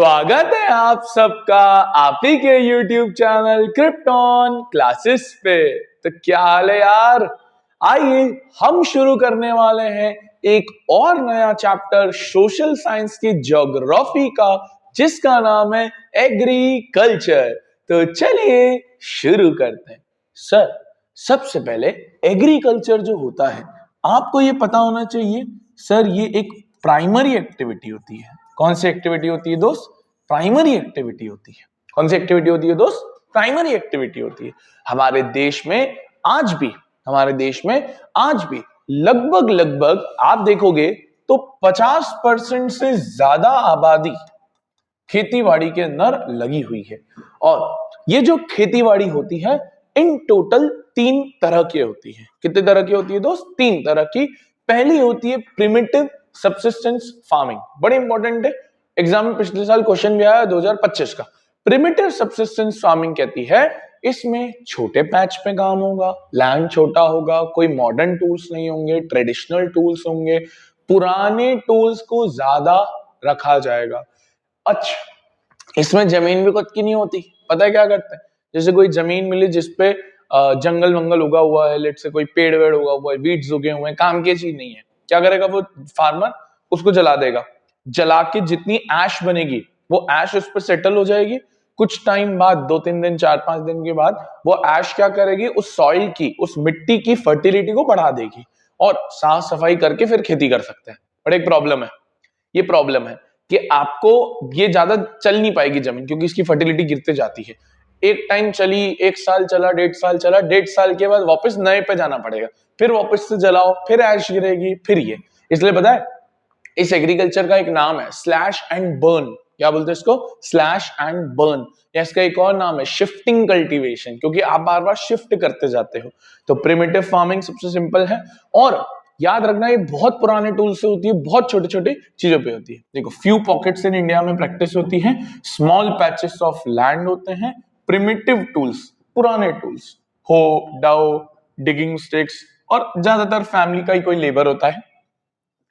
स्वागत है आप सबका आप ही के YouTube चैनल क्रिप्टॉन क्लासेस पे। तो क्या हाल है यार। आइए हम शुरू करने वाले हैं एक और नया चैप्टर सोशल साइंस की ज्योग्राफी का, जिसका नाम है एग्रीकल्चर। तो चलिए शुरू करते हैं। सर, सबसे पहले एग्रीकल्चर जो होता है आपको ये पता होना चाहिए सर, ये एक प्राइमरी एक्टिविटी होती है। कौन सी एक्टिविटी होती है दोस्त? प्राइमरी एक्टिविटी होती है। कौन सी एक्टिविटी होती है दोस्त? प्राइमरी एक्टिविटी होती है। हमारे देश में आज भी लगभग आप देखोगे तो 50% से ज्यादा आबादी खेतीबाड़ी के अंदर लगी हुई है। और ये जो खेतीबाड़ी होती है इन टोटल 3 तरह की होती है। कितने तरह की होती है दोस्त? 3 तरह की। पहली होती है प्रिमिटिव सबसिस्टेंस फार्मिंग, बड़ी इंपॉर्टेंट है। एग्जाम में पिछले साल क्वेश्चन भी आया 2025 का। प्रिमिटिव सबसिस्टेंस फार्मिंग कहती है इसमें छोटे पैच पे काम होगा, लैंड छोटा होगा, कोई मॉडर्न टूल्स नहीं होंगे, ट्रेडिशनल टूल्स होंगे, पुराने टूल्स को ज्यादा रखा जाएगा। अच्छा, इसमें जमीन भी खुद की नहीं होती। पता है क्या करते हैं? जैसे कोई जमीन मिली जिसपे जंगल वंगल उगा हुआ है, लेट से कोई पेड़ वेड़ उगा हुआ है, वीड्स उगे हुए हैं, काम की चीज नहीं है। क्या करेगा वो फार्मर? उसको जला देगा। जला के जितनी ऐश बनेगी वो ऐश उस पर सेटल हो जाएगी। कुछ टाइम बाद, 2-3 दिन, 4-5 दिन के बाद वो ऐश क्या करेगी? उस सॉइल की, उस मिट्टी की फर्टिलिटी को बढ़ा देगी और साफ सफाई करके फिर खेती कर सकते हैं। बट एक प्रॉब्लम है, ये प्रॉब्लम है कि आपको ये ज्यादा चल नहीं पाएगी जमीन, क्योंकि इसकी फर्टिलिटी गिरते जाती है। एक टाइम चली, 1 साल चला, 1.5 साल चला, 1.5 साल के बाद वापस नए पे जाना पड़ेगा, फिर वापस से जलाओ, फिर ऐश गिरेगी, फिर ये। इसलिए पता है इस एग्रीकल्चर का एक नाम है स्लैश एंड बर्न। क्या बोलते हैं इसको? Slash and burn. या इसका एक और नाम है शिफ्टिंग कल्टीवेशन, क्योंकि आप बार बार शिफ्ट करते जाते हो। तो प्रिमिटिव फार्मिंग सबसे सिंपल है, और याद रखना ये बहुत पुराने टूल से होती है, बहुत छोटे छोटे चीजों पे होती है। देखो, फ्यू पॉकेट्स इन इंडिया में प्रैक्टिस होती है, स्मॉल पैचेस ऑफ लैंड होते हैं, प्रिमिटिव टूल्स, पुराने टूल्स, हो, डाउ, डिगिंग स्टिक्स, और ज्यादातर फैमिली का ही कोई लेबर होता है।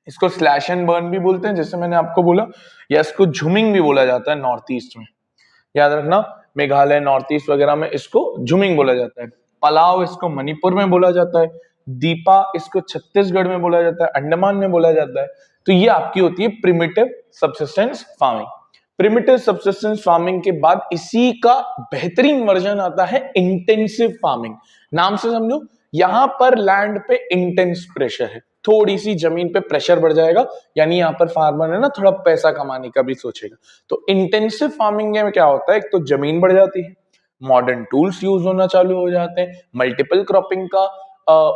इसको स्लैश एंड बर्न भी बोलते हैं, जैसे मैंने आपको बोला, या इसको झुमिंग भी बोला जाता है नॉर्थ ईस्ट में। याद रखना, मेघालय, नॉर्थ ईस्ट वगैरह में इसको झुमिंग बोला जाता है। पलाव इसको मणिपुर में बोला जाता है। दीपा इसको छत्तीसगढ़ में बोला जाता है, अंडमान में बोला जाता है। तो ये आपकी होती है primitive subsistence farming. Primitive subsistence farming के बाद इसी का बेहतरीन वर्जन आता है इंटेंसिव फार्मिंग। नाम से समझो, यहां पर लैंड पे इंटेंस प्रेशर है, थोड़ी सी जमीन पे प्रेशर बढ़ जाएगा, यानी यहाँ पर फार्मर है ना थोड़ा पैसा कमाने का भी सोचेगा। तो इंटेंसिव फार्मिंग में क्या होता है? एक तो जमीन बढ़ जाती है, मॉडर्न टूल्स यूज होना चालू हो जाते हैं, मल्टीपल क्रॉपिंग का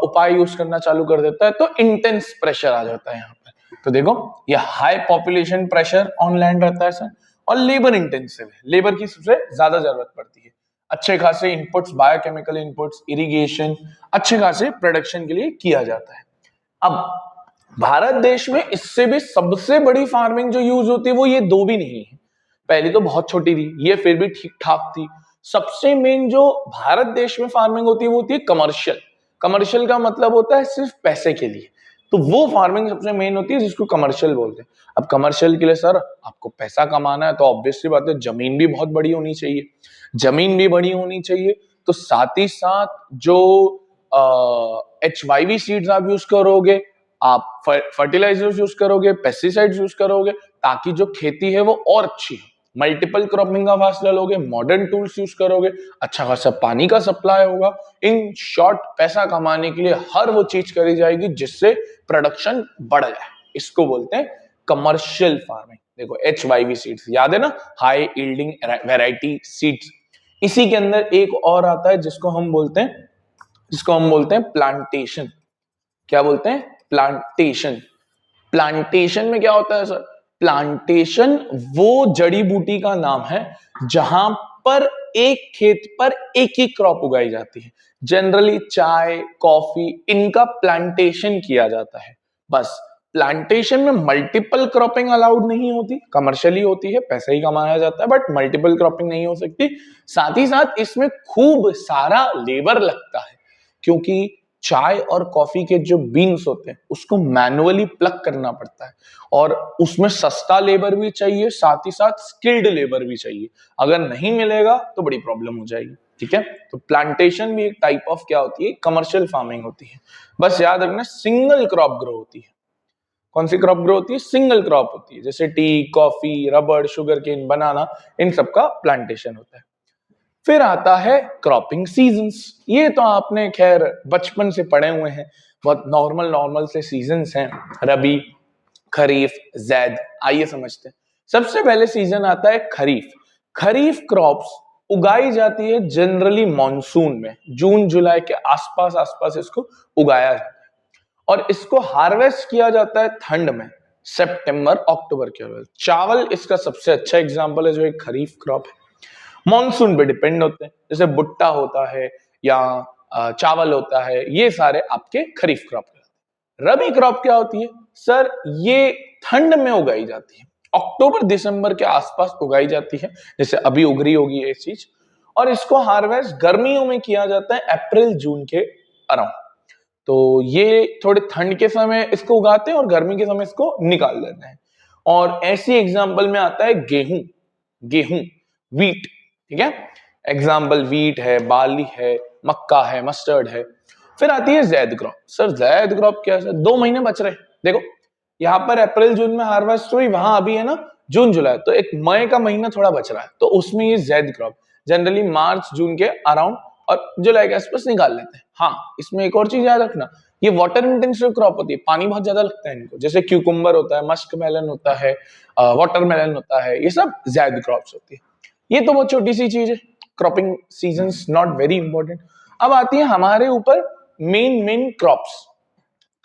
उपाय यूज करना चालू कर देता है, तो इंटेंस प्रेशर आ जाता है यहाँ पर। तो देखो, ये high population pressure on land रहता है सर, और लेबर इंटेंसिव है, लेबर की सबसे ज्यादा जरूरत पड़ती है। अच्छे खासे इनपुट्स, बायोकेमिकल इनपुट्स, इरिगेशन अच्छे खासे प्रोडक्शन के लिए किया जाता है। अब भारत देश में इससे भी सबसे बड़ी फार्मिंग जो यूज होती है वो ये दो भी नहीं है। पहली तो बहुत छोटी थी, ये फिर भी ठीक ठाक थी। सबसे मेन जो भारत देश में फार्मिंग होती है वो होती है कमर्शियल। कमर्शियल का मतलब होता है सिर्फ पैसे के लिए, तो वो फार्मिंग सबसे मेन होती है जिसको कमर्शियल बोलते हैं। अब कमर्शियल के लिए सर आपको पैसा कमाना है, तो ऑब्वियसली बात है जमीन भी बहुत बड़ी होनी चाहिए। जमीन भी बड़ी होनी चाहिए, तो साथ ही साथ जो HYV सीड्स आप यूज करोगे, आप फर्टिलाइजर्स यूज करोगे, पेस्टिसाइड्स यूज करोगे, ताकि जो खेती है वो और अच्छी हो। मल्टीपल क्रॉपिंग का फासला लोगे, मॉडर्न टूल्स यूज करोगे, अच्छा खासा पानी का सप्लाई होगा। इन शॉर्ट पैसा कमाने के लिए हर वो चीज करी जाएगी जिससे प्रोडक्शन बढ़ जाए। इसको बोलते हैं कमर्शियल फार्मिंग। देखो, HYV सीड्स याद है ना, हाई यील्डिंग वैरायटी सीड्स। इसी के अंदर एक और आता है जिसको हम बोलते हैं प्लांटेशन। क्या बोलते हैं? प्लांटेशन। प्लांटेशन में क्या होता है सर? प्लांटेशन वो जड़ी बूटी का नाम है जहां पर एक खेत पर एक ही क्रॉप उगाई जाती है। जनरली चाय, कॉफी, इनका प्लांटेशन किया जाता है। बस प्लांटेशन में मल्टीपल क्रॉपिंग अलाउड नहीं होती, कमर्शियली होती है, पैसा ही कमाया जाता है, बट मल्टीपल क्रॉपिंग नहीं हो सकती। साथ ही साथ इसमें खूब सारा लेबर लगता है, क्योंकि चाय और कॉफी के जो बीन्स होते हैं उसको मैनुअली प्लग करना पड़ता है, और उसमें सस्ता लेबर भी चाहिए, साथ ही साथ स्किल्ड लेबर भी चाहिए। अगर नहीं मिलेगा तो बड़ी प्रॉब्लम हो जाएगी। ठीक है, तो प्लांटेशन भी एक टाइप ऑफ क्या होती है, कमर्शियल फार्मिंग होती है। बस याद रखना, सिंगल क्रॉप ग्रो होती है। कौन सी क्रॉप ग्रो होती है? सिंगल क्रॉप होती है, जैसे टी, कॉफी, रबड़, शुगर केन, बनाना, इन सब का प्लांटेशन होता है। फिर आता है क्रॉपिंग सीजन्स। ये तो आपने खैर बचपन से पढ़े हुए हैं, बहुत नॉर्मल नॉर्मल से सीजन्स हैं, रबी, खरीफ, जैद। आइए समझते हैं। सबसे पहले सीजन आता है खरीफ। खरीफ क्रॉप्स उगाई जाती है जनरली मॉनसून में, जून जुलाई के आसपास आसपास इसको उगाया जाता है, और इसको हार्वेस्ट किया जाता है ठंड में, सितंबर अक्टूबर के अंदर। चावल इसका सबसे अच्छा एग्जांपल है, जो एक खरीफ क्रॉप है। मॉनसून पे डिपेंड होते हैं, जैसे भुट्टा होता है या चावल होता है, ये सारे आपके खरीफ क्रॉप कहलाते हैं। रबी क्रॉप क्या होती है सर? ये ठंड में उगाई जाती है, अक्टूबर दिसंबर के आसपास उगाई जाती है, जैसे अभी उग रही होगी ये चीज, और इसको हार्वेस्ट गर्मियों में किया जाता है, अप्रैल जून के अराउंड। तो ये थोड़े ठंड के समय इसको उगाते हैं और गर्मी के समय इसको निकाल देते हैं। और ऐसी एग्जाम्पल में आता है गेहूं, गेहूं, वीट। ठीक है, एग्जाम्पल वीट है, बार्ली है, मक्का है, मस्टर्ड है। फिर आती है Zaid crop. Sir Zaid crop क्या है? 2 महीने बच रहे। देखो यहाँ पर अप्रैल जून में हार्वेस्ट हुई, वहां अभी है ना जून जुलाई, तो एक मई का महीना थोड़ा बच रहा है, तो उसमें ये जैद क्रॉप जनरली मार्च जून के अराउंड और जुलाई के आसपास निकाल लेते हैं। हाँ, इसमें एक और चीज याद रखना, ये वाटर इंटेंसिव क्रॉप होती है, पानी बहुत ज्यादा लगता है इनको, जैसे क्यूकुम्बर होता है, मस्क मेलन होता है, वाटरमेलन होता है, ये सब जैद क्रॉप्स होती है। ये तो बहुत छोटी सी चीज है, cropping seasons not very important. अब आती है हमारे ऊपर मेन मेन क्रॉप्स।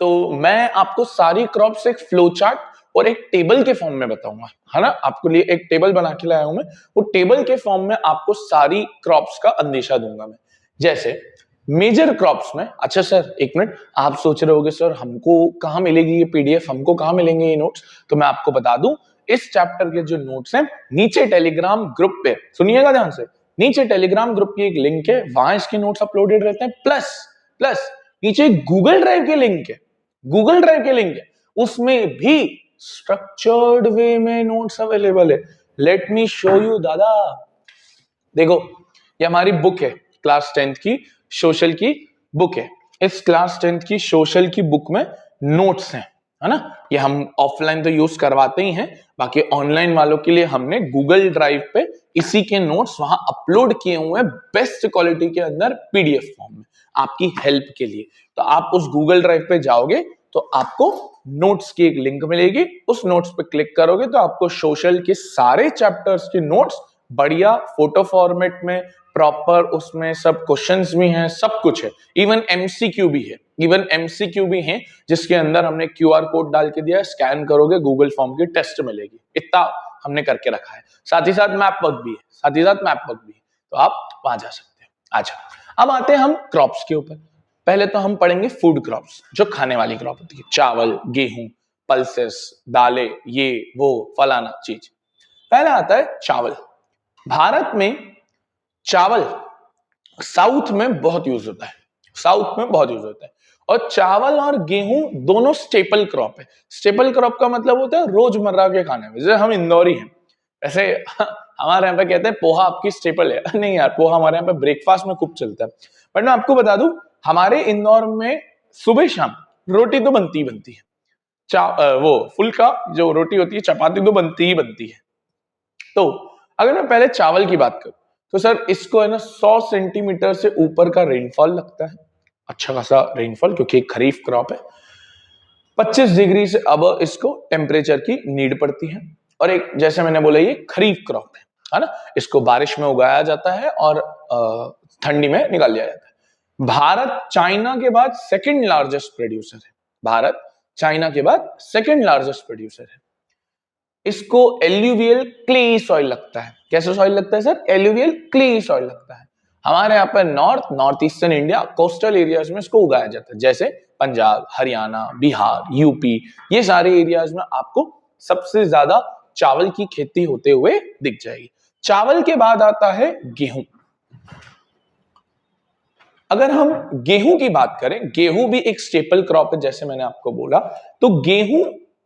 तो मैं आपको सारी क्रॉप्स एक फ्लो चार्ट और एक टेबल के फॉर्म में बताऊंगा, है ना। आपके लिए एक टेबल बना के लाया हूं मैं, वो टेबल के फॉर्म में आपको सारी क्रॉप्स का अंदेशा दूंगा मैं। जैसे मेजर क्रॉप्स में, अच्छा सर एक मिनट, आप सोच रहे होगे सर हमको कहां मिलेगी ये पीडीएफ, हमको कहां मिलेंगे ये नोट्स? तो मैं आपको बता दूं, इस चैप्टर के जो नोट्स हैं नीचे टेलीग्राम ग्रुप पे, सुनिएगा ध्यान से, नीचे टेलीग्राम ग्रुप की एक लिंक है, वहां इसके नोट्स अपलोडेड रहते हैं। प्लस प्लस नीचे गूगल ड्राइव की लिंक है, गूगल ड्राइव के लिंक है, उसमें भी स्ट्रक्चर्ड वे में नोट्स अवेलेबल है। लेट मी शो यू दादा। देखो ये हमारी बुक है, क्लास 10th की सोशल की बुक है। इस क्लास 10th की सोशल की बुक में नोट्स हैं, है ना। ये हम ऑफलाइन तो यूज करवाते ही हैं, बाकी ऑनलाइन वालों के लिए हमने गूगल ड्राइव पे इसी के नोट्स वहां अपलोड किए हुए हैं, बेस्ट क्वालिटी के अंदर पीडीएफ फॉर्म में, आपकी हेल्प के लिए। तो आप उस गूगल ड्राइव पे जाओगे तो आपको नोट्स की एक लिंक मिलेगी, उस नोट्स पे क्लिक करोगे तो आपको सोशल के सारे चैप्टर्स के नोट्स बढ़िया फोटो फॉर्मेट में, प्रॉपर उसमें सब क्वेश्चंस भी हैं, सब कुछ है, इवन एमसीक्यू भी है, इवन एमसीक्यू भी है, जिसके अंदर हमने क्यूआर कोड डाल के दिया, स्कैन करोगे गूगल फॉर्म की टेस्ट मिलेगी। इतना हमने करके रखा है। साथ ही साथ मैप वर्क भी है, साथ ही साथ मैप वर्क भी है, तो आप वहां जा सकते हैं। अच्छा, अब आते हैं हम क्रॉप्स के ऊपर। पहले तो हम पढ़ेंगे फूड क्रॉप्स, जो खाने वाली क्रॉप होती है, चावल, गेहूं, पल्सेस, दालें, ये वो फलाना चीज। पहला आता है चावल। भारत में चावल साउथ में बहुत यूज होता है, साउथ में बहुत यूज होता है, और चावल और गेहूं दोनों स्टेपल क्रॉप है। स्टेपल क्रॉप का मतलब होता है रोजमर्रा के खाने में, जैसे हम इंदौरी हैं, वैसे हमारे यहाँ पे कहते हैं पोहा आपकी स्टेपल है। नहीं यार, पोहा हमारे यहाँ पे ब्रेकफास्ट में खूब चलता है। बट मैं आपको बता दूं, हमारे इंदौर में सुबह शाम रोटी तो बनती ही बनती है। वो फुल्का जो रोटी होती है, चपाती तो बनती ही बनती है। तो अगर मैं पहले चावल की बात करूं तो सर इसको है ना 100 सेंटीमीटर से ऊपर का रेनफॉल लगता है, अच्छा खासा रेनफॉल, क्योंकि एक खरीफ क्रॉप है। 25 डिग्री से अब इसको टेम्परेचर की नीड पड़ती है, और एक जैसे मैंने बोला ये खरीफ क्रॉप है ना। इसको बारिश में उगाया जाता है और ठंडी में निकाल लिया जाता है। भारत चाइना के बाद सेकंड लार्जेस्ट प्रोड्यूसर है, भारत चाइना के बाद सेकंड लार्जेस्ट प्रोड्यूसर है। इसको एल्यूवियल क्ले सॉइल लगता है। कैसे सॉइल लगता है सर? एल्यूवियल क्ले सॉइल लगता है। हमारे यहाँ पर north eastern India coastal areas में इसको उगाया जाता है, जैसे पंजाब, हरियाणा, बिहार, यूपी, ये सारे एरियाज में आपको सबसे ज्यादा चावल की खेती होते हुए दिख जाएगी। चावल के बाद आता है गेहूं। अगर हम गेहूं की बात करें, गेहूं भी एक स्टेपल क्रॉप है, जैसे मैंने आपको बोला, तो गेहूं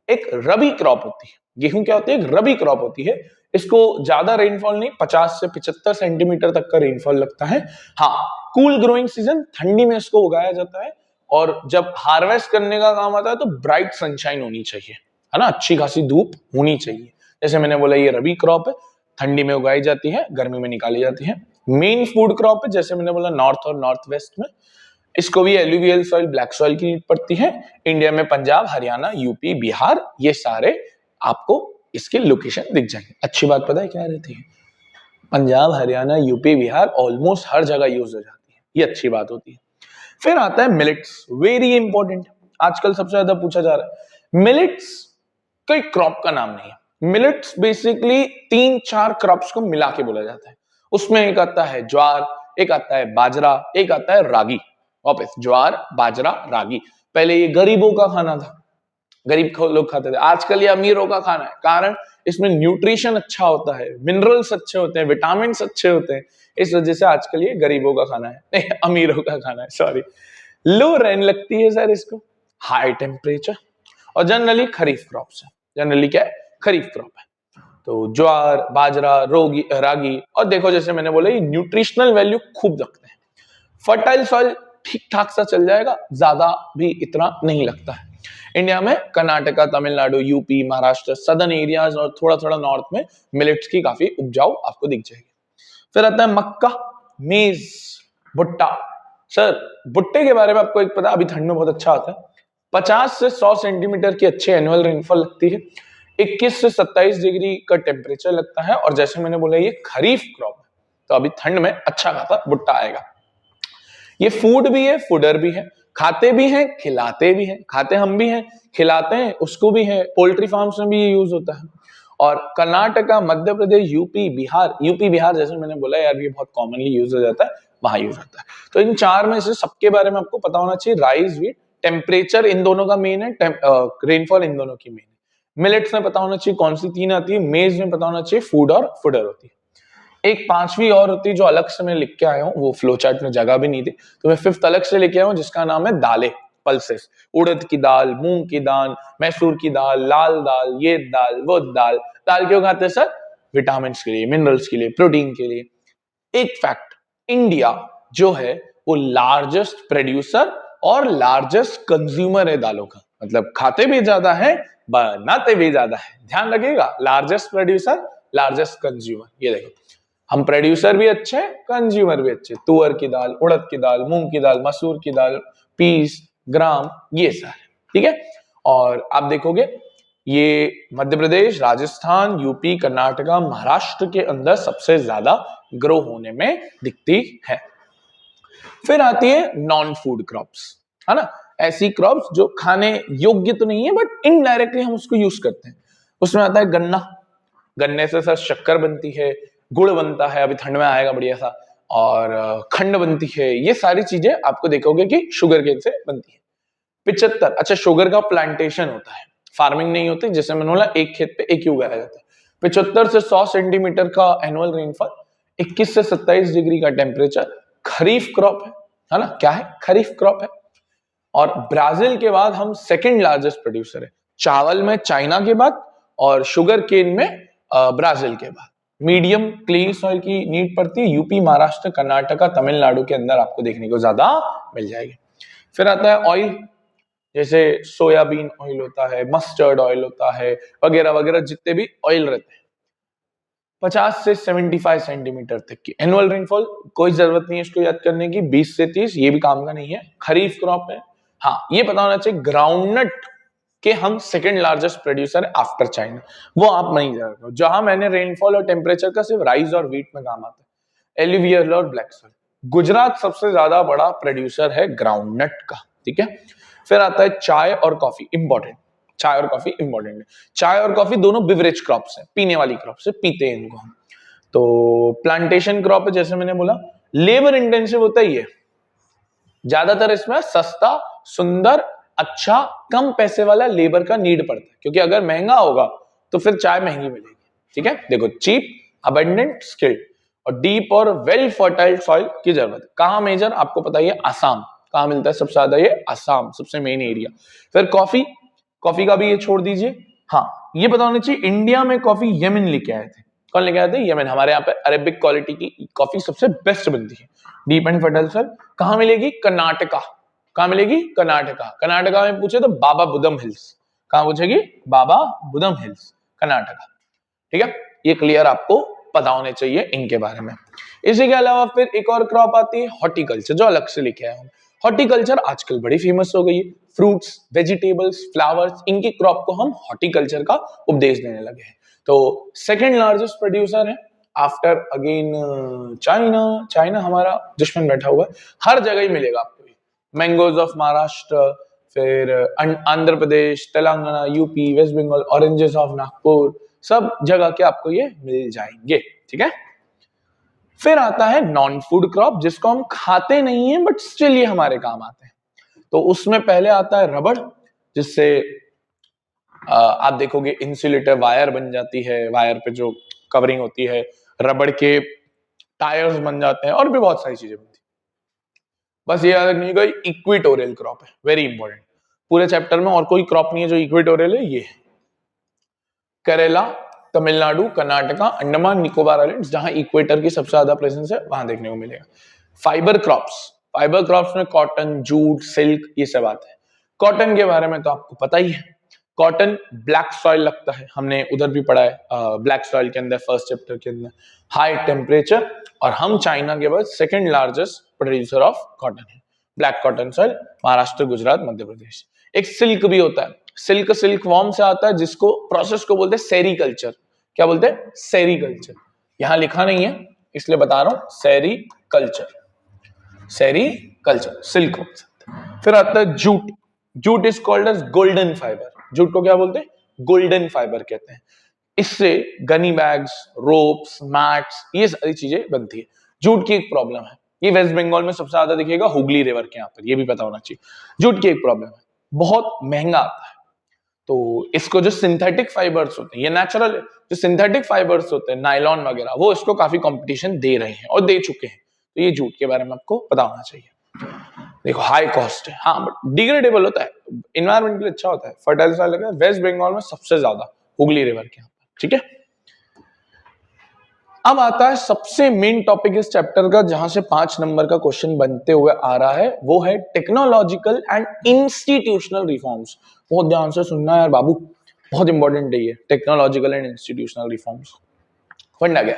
एक रबी क्रॉप होती है। गेहूं क्या होती है? एक रबी क्रॉप होती है। इसको ज्यादा रेनफॉल नहीं, 50 से 75 सेंटीमीटर तक का रेनफॉल लगता है। हाँ, कूल ग्रोइंग सीजन, ठंडी में इसको उगाया जाता है। और जब हार्वेस्ट करने का काम आता है तो ब्राइट सनशाइन होनी चाहिए, है ना, अच्छी खासी धूप होनी चाहिए। जैसे मैंने बोला, ये रबी क्रॉप है, ठंडी में उगाई जाती है, गर्मी में निकाली जाती है। मेन फूड क्रॉप है, जैसे मैंने बोला नॉर्थ और नॉर्थ वेस्ट में। इसको भी एलुवियल सॉइल, ब्लैक सॉइल की नीड पड़ती है। इंडिया में पंजाब, हरियाणा, यूपी, बिहार, ये सारे आपको इसके लोकेशन दिख जाएंगे। अच्छी बात पता है क्या रहती है? पंजाब, हरियाणा, यूपी, बिहार ऑलमोस्ट हर जगह यूज हो जाती है, ये अच्छी बात होती है। फिर आता है मिलेट्स, वेरी इंपॉर्टेंट, आजकल सबसे ज्यादा पूछा जा रहा है। मिलेट्स कोई क्रॉप का नाम नहीं है। मिलेट्स बेसिकली 3-4 क्रॉप्स को मिला के बोला जाता है। उसमें एक आता है ज्वार, एक आता है बाजरा, एक आता है रागी। वापस ज्वार, बाजरा, रागी। पहले ये गरीबों का खाना था, गरीब लोग खाते थे। आजकल ये अमीरों का खाना है, कारण इसमें न्यूट्रिशन अच्छा होता है, मिनरल्स अच्छे होते हैं, विटामिन अच्छे होते हैं। इस वजह से आजकल ये गरीबों का खाना है, नहीं अमीरों का खाना है, सॉरी। लो रेन लगती है सर इसको, हाई टेम्परेचर, और जनरली खरीफ क्रॉप्स है। जनरली क्या है? खरीफ क्रॉप है। तो ज्वार, बाजरा, रागी, और देखो जैसे मैंने बोला, ये न्यूट्रिशनल वैल्यू खूब रखते हैं। फर्टाइल सॉइल ठीक ठाक सा चल जाएगा, ज्यादा भी इतना नहीं लगता है। इंडिया में Karnataka, Tamil Nadu, UP, Maharashtra, southern areas और थोड़ा थोड़ा नॉर्थ में मिलेट्स की काफी उपजाऊ आपको दिख जाएगी। फिर आता है मक्का, मेज, भुट्टा। सर भुट्टे के बारे में आपको एक पता, अभी ठंड में बहुत अच्छा आता है। 50 से 100 सेंटीमीटर की अच्छी एनुअल रेनफॉल लगती है। 21 से 27 डिग्री का टेम्परेचर लगता है। और जैसे मैंने बोला, ये खरीफ क्रॉप है, तो अभी ठंड में अच्छा खासा भुट्टा आएगा। ये फूड भी है, फूडर भी है, खाते भी हैं, खिलाते भी हैं। खाते हम भी हैं, खिलाते हैं उसको भी है। पोल्ट्री फार्म्स में भी ये यूज होता है। और कर्नाटका, मध्य प्रदेश, यूपी, बिहार जैसे मैंने बोला यार, ये बहुत कॉमनली यूज हो जाता है, वहां यूज होता है। तो इन चार में से सबके बारे में आपको पता होना चाहिए। राइस, व्हीट, टेम्परेचर इन दोनों का मेन है, रेनफॉल इन दोनों की मेन है। मिलेट्स में पता होना चाहिए कौन सी 3 आती है, मेज में पता होना चाहिए फूड और फूडर होती है। एक 5वीं और होती है जो अलग से मैं लिख के आया हूँ, वो फ्लो चार्ट में जगह भी नहीं थी, तो मैं 5th अलग से लेके आया हूँ, जिसका नाम है दालें, पल्सेस। उड़द की दाल, मूंग की दाल, मैसूर की दाल, लाल दाल, ये दाल, वो दाल। दाल क्यों खाते हैं सर? विटामिन के लिए, मिनरल्स के लिए, प्रोटीन के लिए। एक फैक्ट, इंडिया जो है वो लार्जेस्ट प्रोड्यूसर और लार्जेस्ट कंज्यूमर है दालों का। मतलब खाते भी ज्यादा है, बनाते भी ज्यादा है। ध्यान रखिएगा, लार्जेस्ट प्रोड्यूसर, लार्जेस्ट कंज्यूमर। ये देखो, हम प्रोड्यूसर भी अच्छे, कंज्यूमर भी अच्छे। तुअर की दाल, उड़द की दाल, मूंग की दाल, मसूर की दाल, पीस, ग्राम, ये सारे, ठीक है। और आप देखोगे ये मध्य प्रदेश, राजस्थान, यूपी, कर्नाटका, महाराष्ट्र के अंदर सबसे ज्यादा ग्रो होने में दिखती है। फिर आती है नॉन फूड क्रॉप्स, है ना, ऐसी क्रॉप्स जो खाने योग्य तो नहीं है बट इनडायरेक्टली हम उसको यूज करते हैं। उसमें आता है गन्ना। गन्ने से सर शक्कर बनती है, गुड़ बनता है, अभी ठंड में आएगा बढ़िया सा, और खंड बनती है। ये सारी चीजें आपको देखोगे कि शुगर केन से बनती है। 75, अच्छा शुगर का प्लांटेशन होता है, फार्मिंग नहीं होती। जैसे मैंने बोला, एक खेत पे एक ही उगाया जाता है। 75 से 100 सेंटीमीटर का एनुअल रेनफॉल, 21 से 27 डिग्री का टेम्परेचर, खरीफ क्रॉप है ना, क्या है? खरीफ क्रॉप है। और ब्राजील के बाद हम सेकंड लार्जेस्ट प्रोड्यूसर है, चावल में चाइना के बाद, और शुगर केन में ब्राजील के बाद। मीडियम क्ले सॉइल की नीड पड़ती है, यूपी, महाराष्ट्र, कर्नाटका, तमिलनाडु के अंदर आपको देखने को ज्यादा मिल जाएगी। फिर आता है ऑयल, जैसे सोयाबीन ऑयल होता है, मस्टर्ड ऑयल होता है, वगैरह वगैरह, जितने भी ऑयल रहते हैं। 50 से 75 सेंटीमीटर तक की एनुअल रेनफॉल, कोई जरूरत नहीं है इसको याद करने की। 20 से 30, ये भी काम का नहीं है, खरीफ क्रॉप है। हाँ, ये पता होना चाहिए ग्राउंडनट के हम सेकंड लार्जेस्ट प्रोड्यूसर है आफ्टर चाइना, वो आप नहीं जान रहे हो। जहां मैंने रेनफॉल और टेम्परेचर का सिर्फ राइस और व्हीट में काम आता है, एलिवियल और ब्लैक सॉइल। गुजरात सबसे ज्यादा बड़ा प्रोड्यूसर है ग्राउंडनट का, ठीक है। फिर आता है चाय और कॉफी, इंपॉर्टेंट। चाय और कॉफी इंपॉर्टेंट है। चाय और कॉफी दोनों बिवरेज क्रॉप्स हैं, पीने वाली क्रॉप्स है, पीते हैं इनको हम। तो प्लांटेशन क्रॉप है, जैसे मैंने बोला, लेबर इंटेंसिव होता ही है। ज्यादातर इसमें सस्ता, सुंदर, अच्छा, कम पैसे वाला लेबर का नीड पड़ता है, क्योंकि अगर महंगा होगा तो फिर चाय महंगी मिलेगी, ठीक है। देखो, चीप, अबंडेंट, स्किल्ड। और डीप और वेल फर्टाइल सॉइल की जरूरत है। कहाँ मेजर, आपको पता ही है, आसाम। कहाँ मिलता है सबसे ज्यादा, ये आसाम सबसे मेन एरिया। फिर कॉफी, कॉफी का भी ये छोड़ दीजिए। हाँ, ये पता होना चाहिए, इंडिया में कॉफी यमन लेके आए थे। कौन लेके आए थे? यमन। हमारे यहाँ पे अरेबिक क्वालिटी की कॉफी सबसे बेस्ट बनती है, डीप एंड फर्टाइल सॉइल। कहाँ मिलेगी? कर्नाटका। कहाँ मिलेगी? कर्नाटका। कर्नाटका में पूछे तो बाबा बुदम हिल्स। कहाँ पूछेगी? बाबा बुदम हिल्स, कर्नाटका। ठीक है, ये क्लियर आपको पता होने चाहिए इनके बारे में। इसी के अलावा फिर एक और क्रॉप आती है हॉर्टिकल्चर, जो अलग से लिखे आया हूं। हॉर्टिकल्चर आजकल बड़ी फेमस हो गई है। फ्रूट्स, वेजिटेबल्स, फ्लावर्स, इनकी क्रॉप को हम हॉर्टिकल्चर का उपदेश देने लगे हैं। तो सेकेंड लार्जेस्ट प्रोड्यूसर है आफ्टर अगेन चाइना। चाइना हमारा दुश्मन बैठा हुआ है, हर जगह ही मिलेगा आपको। मैंगोज ऑफ महाराष्ट्र, फिर Andhra Pradesh, Telangana, UP, West Bengal, oranges of Nagpur, सब जगह के आपको ये मिल जाएंगे। ठीक है, फिर आता है नॉन फूड क्रॉप, जिसको हम खाते नहीं है बट स्टिल ये हमारे काम आते हैं। तो उसमें पहले आता है रबड़, जिससे आप देखोगे इंसुलेटर वायर बन जाती है, वायर पे जो कवरिंग होती है, रबड़ के टायर्स बन जाते हैं, और भी बहुत सारी चीजें बनती है। बस ये याद रखने का, इक्वेटोरियल क्रॉप है, वेरी इंपॉर्टेंट। पूरे चैप्टर में और कोई क्रॉप नहीं है जो इक्वेटोरियल है, ये है। केरला, तमिलनाडु, कर्नाटका, अंडमान निकोबार आइलैंड्स, जहां इक्वेटर की सबसे ज्यादा प्रेजेंस है, वहां देखने को मिलेगा। फाइबर क्रॉप्स, फाइबर क्रॉप्स में कॉटन, जूट, सिल्क, ये सब आते हैं। कॉटन के बारे में तो आपको पता ही है, कॉटन ब्लैक सॉइल लगता है, हमने उधर भी पढ़ा है ब्लैक सॉइल के अंदर, फर्स्ट चैप्टर के अंदर। हाई टेम्परेचर, और हम चाइना के बाद second largest producer of cotton है। Black cotton soil, Maharashtra, Gujarat, Madhya Pradesh. एक सिल्क भी होता है, सिल्क सिल्क वॉर्म से आता है, जिसको प्रोसेस को बोलते हैं सेरीकल्चर। क्या बोलते हैं? सेरीकल्चर। यहां लिखा नहीं है इसलिए बता रहा हूं, सेरीकल्चर, सेरीकल्चर, सिल्क वॉर्म। फिर आता है jute, jute is called as golden fibre. Jute को क्या बोलते हैं? गोल्डन फाइबर कहते हैं। इससे गनी बैग्स, रोप्स, मैट्स, ये सारी चीजें बनती है। जूट की एक प्रॉब्लम है, ये वेस्ट बंगाल में सबसे ज्यादा दिखेगा, हुगली रिवर के यहाँ पर, ये भी पता होना चाहिए। जूट की एक प्रॉब्लम है, बहुत महंगा आता है। तो इसको जो सिंथेटिक फाइबर्स होते हैं, ये नेचुरल है, जो सिंथेटिक फाइबर्स होते हैं, नायलॉन वगैरह, वो इसको काफी कंपटीशन दे रहे हैं और दे चुके हैं। तो ये जूट के बारे में आपको पता होना चाहिए। देखो, हाई कॉस्ट है, हाँ, बट डिग्रेडेबल होता है, इन्वायरमेंट के लिए अच्छा होता है, फर्टाइल सॉइल लगता है। वेस्ट बंगाल में सबसे ज्यादा हुगली रिवर के यहाँ पर। ठीक है, अब आता है सबसे मेन टॉपिक इस चैप्टर का, जहां से 5 नंबर का क्वेश्चन बनते हुए आ रहा है, वो है टेक्नोलॉजिकल एंड इंस्टीट्यूशनल रिफॉर्म्स। बहुत ध्यान से सुनना यार बाबू, बहुत इंपॉर्टेंट है ये टेक्नोलॉजिकल एंड इंस्टीट्यूशनल रिफॉर्म्स। फंडा गया,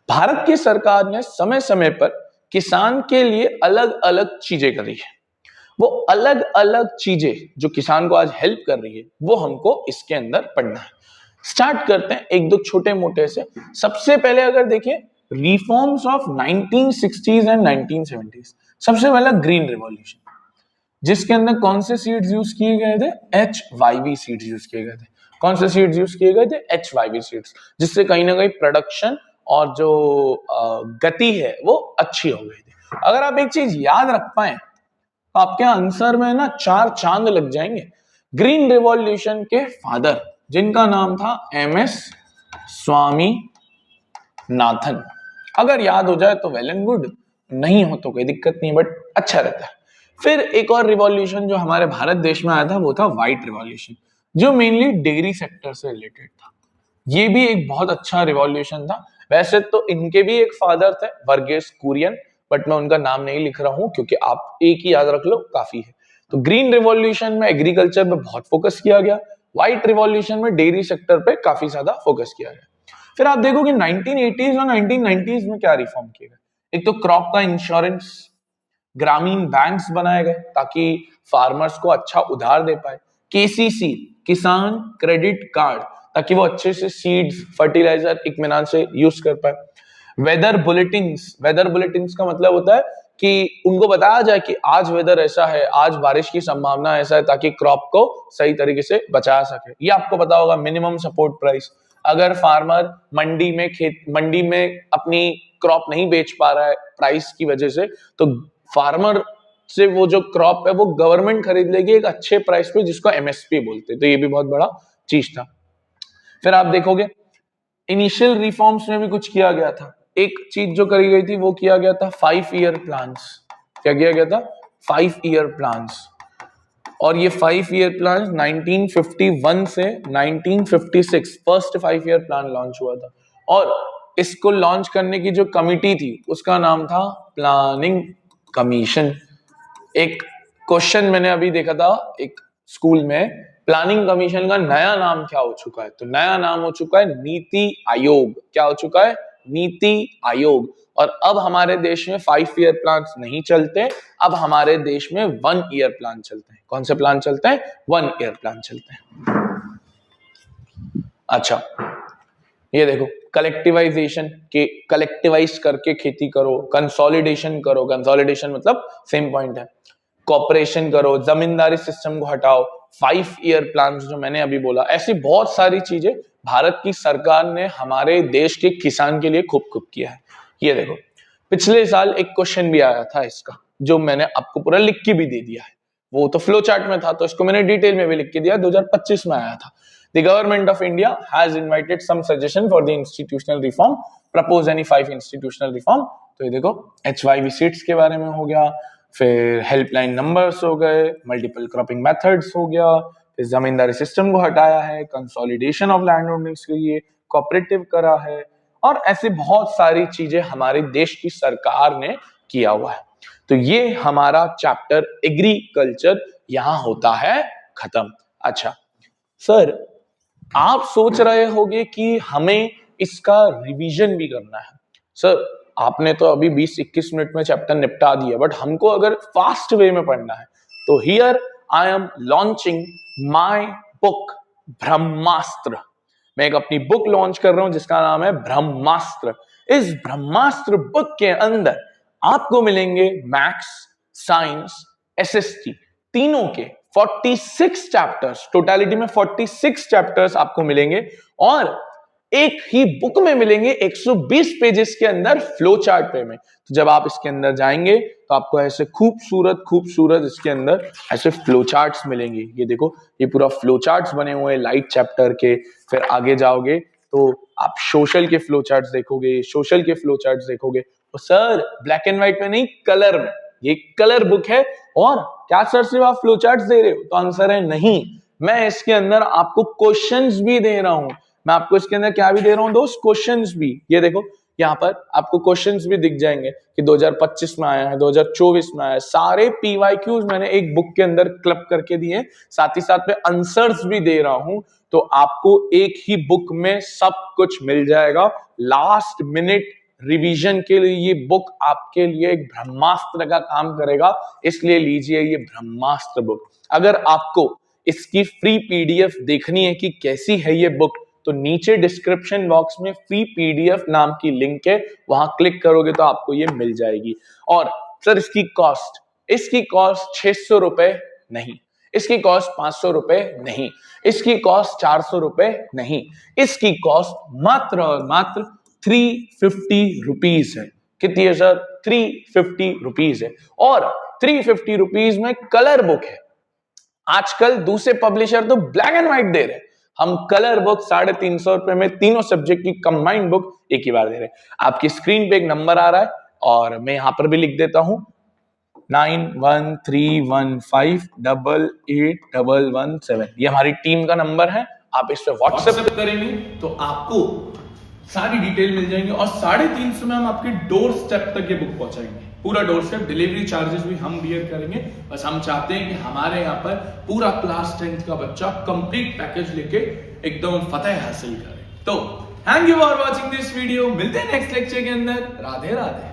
भारत की सरकार ने समय समय पर किसान के लिए अलग अलग चीजें करी है। वो अलग अलग चीजें जो किसान को आज हेल्प कर रही है, वो हमको इसके अंदर पढ़ना है। स्टार्ट करते हैं एक दो छोटे मोटे से। सबसे पहले अगर देखें, reforms of 1960s and 1970s। सबसे पहला ग्रीन रिवॉल्यूशन, जिसके अंदर कौन से सीड्स यूज किए गए थे? HYV सीड्स यूज किए गए थे। कौन से सीड्स यूज किए गए थे? HYV सीड्स, जिससे कहीं ना कहीं प्रोडक्शन और जो गति है वो अच्छी हो गई थी। अगर आप एक चीज याद रख पाए तो आपके आंसर में ना 4 चांद लग जाएंगे। ग्रीन रिवॉल्यूशन के फादर, जिनका नाम था MS स्वामीनाथन, अगर याद हो जाए तो वेल एंड गुड, नहीं हो तो कोई दिक्कत नहीं, बट अच्छा रहता है। फिर एक और रिवॉल्यूशन जो हमारे भारत देश में आया था, वो था व्हाइट रिवॉल्यूशन, जो मेनली डेयरी सेक्टर से रिलेटेड था। ये भी एक बहुत अच्छा रिवॉल्यूशन था। वैसे तो इनके भी एक फादर थे, वर्गीस कुरियन, बट मैं उनका नाम नहीं लिख रहा हूं क्योंकि आप एक ही याद रख लो काफी है। तो ग्रीन रिवॉल्यूशन में एग्रीकल्चर पे बहुत फोकस किया गया, व्हाइट रिवॉल्यूशन में डेयरी सेक्टर पे काफी ज्यादा फोकस किया गया। फिर आप देखोगे 1980s और 1990s में क्या रिफॉर्म किए गए। एक तो क्रॉप का इंश्योरेंस, ग्रामीण बैंक्स बनाए गए ताकि फार्मर्स को अच्छा उधार दे पाए। KCC, किसान क्रेडिट कार्ड, ताकि वो अच्छे से सीड्स, फर्टिलाइजर इत्मीनान से यूज कर पाए। वेदर बुलेटिन्स, वेदर बुलेटिन्स का मतलब होता है कि उनको बताया जाए कि आज वेदर ऐसा है, आज बारिश की संभावना ऐसा है, ताकि क्रॉप को सही तरीके से बचा सके। ये आपको पता होगा। मिनिमम सपोर्ट प्राइस, अगर फार्मर मंडी में अपनी क्रॉप नहीं बेच पा रहा है प्राइस की वजह से, तो फार्मर से वो जो क्रॉप है वो गवर्नमेंट खरीद लेगी एक अच्छे प्राइस पे, जिसको MSP बोलते हैं। तो ये भी बहुत बड़ा चीज था। फिर आप देखोगे इनिशियल रिफॉर्म्स में भी कुछ किया गया था। एक चीज जो करी गई थी वो किया गया था 5 ईयर प्लान्स। क्या किया गया था? 5 ईयर प्लान्स। और ये 5 ईयर प्लान 1951 से 1956 फर्स्ट 5 ईयर प्लान लॉन्च हुआ था। और इसको लॉन्च करने की जो कमिटी थी उसका नाम था प्लानिंग कमीशन। एक क्वेश्चन मैंने अभी देखा था एक स्कूल में, प्लानिंग कमीशन का नया नाम क्या हो चुका है? तो नया नाम हो चुका है नीति आयोग। क्या हो चुका है? नीति आयोग। और अब हमारे देश में 5 ईयर प्लान नहीं चलते, अब हमारे देश में 1 ईयर प्लान चलते हैं। कौन से प्लान चलते हैं? 1 ईयर प्लान चलते हैं। अच्छा, ये देखो, कलेक्टिवाइजेशन के कलेक्टिवाइज करके खेती करो, कंसोलिडेशन करो, कंसोलिडेशन मतलब सेम पॉइंट है, कॉपरेशन करो, जमींदारी सिस्टम को हटाओ, 5 ईयर प्लान जो मैंने अभी बोला, ऐसी बहुत सारी चीजें भारत की सरकार ने हमारे देश के किसान के लिए खूब खूब किया है। ये देखो, पिछले साल एक क्वेश्चन भी आया था इसका, जो मैंने आपको पूरा लिख के भी दे दिया है। वो तो फ्लो चार्ट में था, तो इसको मैंने डिटेल में भी लिख के दिया। 2025 में आया था। The government of India has invited some suggestion for the institutional reform. Propose any 5 institutional reform. तो ये देखो, HYV सीट्स के बारे में हो गया, फिर हेल्पलाइन नंबर्स हो गए, मल्टीपल क्रॉपिंग मेथड्स हो गया, फिर जमींदारी सिस्टम को हटाया है, कंसोलिडेशन ऑफ लैंड होल्डिंग्स के लिए कोऑपरेटिव करा है, और ऐसे बहुत सारी चीजें हमारे देश की सरकार ने किया हुआ है। तो ये हमारा चैप्टर एग्रीकल्चर यहां होता है खत्म। अच्छा सर, आप सोच रहे होंगे कि हमें इसका रिवीजन भी करना है। सर, आपने तो अभी 20-21 मिनट में चैप्टर निपटा दिया, बट हमको अगर फास्ट वे में पढ़ना है तो here I am launching my book Brahmastra. मैं एक अपनी बुक लॉन्च कर रहा हूं जिसका नाम है ब्रह्मास्त्र। इस ब्रह्मास्त्र बुक के अंदर आपको मिलेंगे मैथ्स, साइंस, एसएसटी तीनों के 46 चैप्टर्स, टोटलिटी में 46 चैप्टर्स आपको मिलेंगे, और एक ही बुक में मिलेंगे 120 पेजेस के अंदर फ्लो चार्ट पे में। तो जब आप इसके अंदर जाएंगे तो आपको ऐसे खूबसूरत इसके अंदर ऐसे फ्लो चार्ट्स मिलेंगे। ये देखो, ये पूरा फ्लो चार्ट्स बने हुए हैं लाइट चैप्टर के। फिर आगे जाओगे तो आप सोशल के फ्लो चार्ट्स देखोगे, सोशल के फ्लो चार्ट्स देखोगे। तो सर, ब्लैक एंड व्हाइट में नहीं, कलर में। ये कलर बुक है। और क्या सर सिर्फ आप फ्लो चार्ट्स दे रहे हो? तो आंसर है नहीं, मैं इसके अंदर आपको क्वेश्चंस भी दे रहा हूं। मैं आपको इसके अंदर क्या भी दे रहा हूं? दोस्त, क्वेश्चंस भी। ये देखो, यहाँ पर आपको क्वेश्चंस भी दिख जाएंगे कि 2025 में आया है, 2024 में आया है। सारे पीवाईक्यूज मैंने एक बुक के अंदर क्लब करके दिए, साथ ही साथ में आंसर्स भी दे रहा हूं। तो आपको एक ही बुक में सब कुछ मिल जाएगा। लास्ट मिनट रिवीजन के लिए ये बुक आपके लिए एक ब्रह्मास्त्र का काम करेगा, इसलिए लीजिए ये ब्रह्मास्त्र बुक। अगर आपको इसकी फ्री पीडीएफ देखनी है कि कैसी है ये बुक, तो नीचे डिस्क्रिप्शन बॉक्स में फ्री पीडीएफ नाम की लिंक है, वहां क्लिक करोगे तो आपको ये मिल जाएगी। और सर, इसकी कॉस्ट 600 रुपए नहीं, इसकी कॉस्ट 500 रुपए नहीं, इसकी कॉस्ट 400 रुपए नहीं, इसकी कॉस्ट मात्र और मात्र 350 रुपीज है। कितनी है सर? 350 रुपीज है। और 350 रुपीज में कलर बुक है। आजकल दूसरे पब्लिशर तो ब्लैक एंड व्हाइट दे रहे हैं, हम कलर बुक 350 रुपए में तीनों सब्जेक्ट की कंबाइंड बुक एक ही बार दे रहे हैं। आपकी स्क्रीन पे एक नंबर आ रहा है और मैं यहां पर भी लिख देता हूं, 9131588117। ये हमारी टीम का नंबर है। आप इस पे व्हाट्सएप करेंगे तो आपको सारी डिटेल मिल जाएंगे, और 350 में हम आपके डोर स्टेप तक ये बुक पहुंचाएंगे। पूरा डोर स्टेप, डिलीवरी चार्जेस भी हम बियर करेंगे। बस हम चाहते हैं कि हमारे यहाँ पर पूरा क्लास 10th का बच्चा कंप्लीट पैकेज लेके एकदम फतेह हासिल करे। तो thank you for watching this video. मिलते हैं नेक्स्ट लेक्चर के अंदर। राधे राधे।